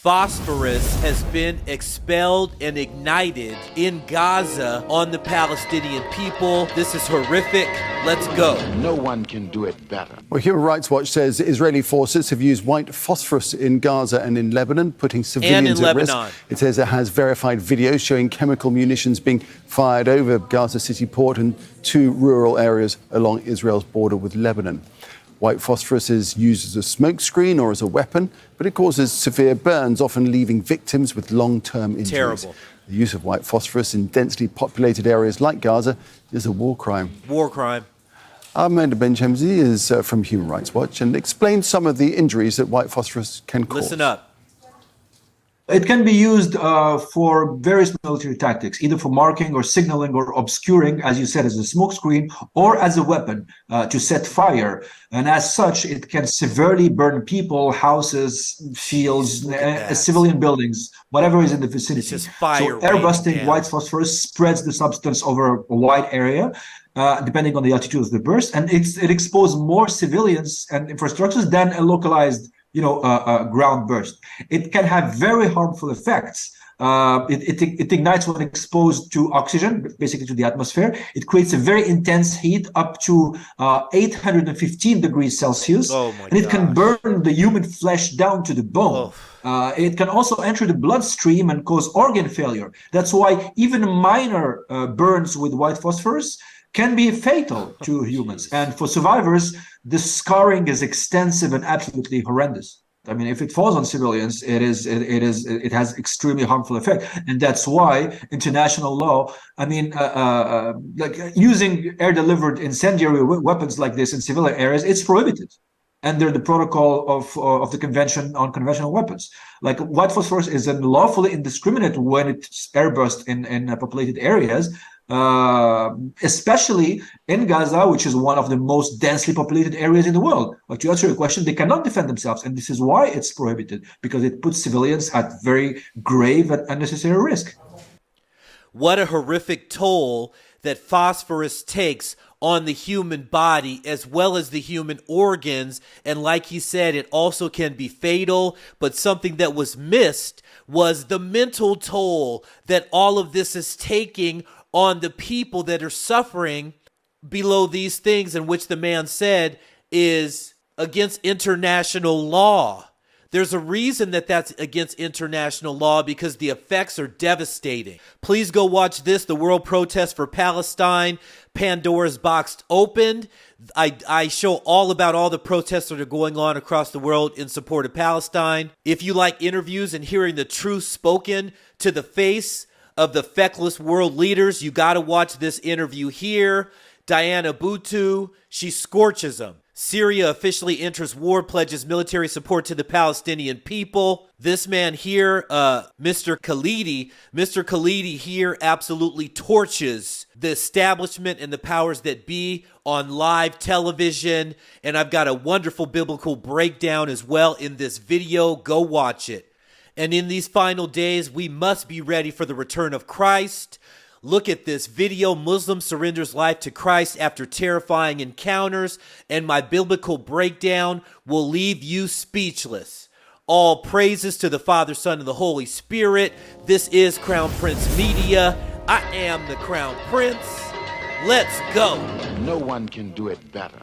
Phosphorus has been expelled and ignited in Gaza on the Palestinian people. This is horrific. Let's go. No one can do it better. Well, Human Rights Watch says Israeli forces have used white phosphorus in Gaza and in Lebanon, putting civilians at risk. It says it has verified videos showing chemical munitions being fired over Gaza City port and two rural areas along Israel's border with Lebanon. White phosphorus is used as a smokescreen or as a weapon, but it causes severe burns, often leaving victims with long-term injuries. Terrible. The use of white phosphorus in densely populated areas like Gaza is a war crime. War crime. Ahmed Benchemzi is from Human Rights Watch and explained some of the injuries that white phosphorus can cause. Listen up. It can be used for various military tactics, either for marking or signaling or obscuring, as you said, as a smokescreen, or as a weapon to set fire. And as such, it can severely burn people, houses, fields, civilian buildings, whatever is in the vicinity. It's just fire. So airbusting white phosphorus spreads the substance over a wide area, depending on the altitude of the burst, and it exposes more civilians and infrastructures than a localized ground burst. It can have very harmful effects. It ignites when exposed to oxygen, basically to the atmosphere. It creates a very intense heat up to 815 degrees Celsius. And it can burn the human flesh down to the bone. It can also enter the bloodstream and cause organ failure. That's why even minor burns with white phosphorus can be fatal to humans. And for survivors, the scarring is extensive and absolutely horrendous. I mean, if it falls on civilians, it has extremely harmful effect. And that's why international law, like using air-delivered incendiary weapons like this in civilian areas, it's prohibited under the protocol of the Convention on Conventional Weapons. Like white phosphorus is unlawfully indiscriminate when it's airburst in populated areas, especially in Gaza, which is one of the most densely populated areas in the world. But to answer your question, they cannot defend themselves, and this is why it's prohibited, because it puts civilians at very grave and unnecessary risk. What a horrific toll that phosphorus takes on the human body as well as the human organs. And like he said, it also can be fatal. But something that was missed was the mental toll that all of this is taking on the people that are suffering below these things, in which the man said is against international law. There's a reason that that's against international law, because the effects are devastating. Please go watch this, the World Protest for Palestine. Pandora's Box opened. I show all about all the protests that are going on across the world in support of Palestine. If you like interviews and hearing the truth spoken to the face of the feckless world leaders, you got to watch this interview here. Diana Boutou, she scorches them. Syria officially enters war, pledges military support to the Palestinian people. This man here, Mr. Khalidi here absolutely torches the establishment and the powers that be on live television. And I've got a wonderful biblical breakdown as well in this video. Go watch it. And in these final days, we must be ready for the return of Christ. Look at this video. Muslim surrenders life to Christ after terrifying encounters. And my biblical breakdown will leave you speechless. All praises to the Father, Son, and the Holy Spirit. This is Crown Prince Media. I am the Crown Prince. Let's go. No one can do it better.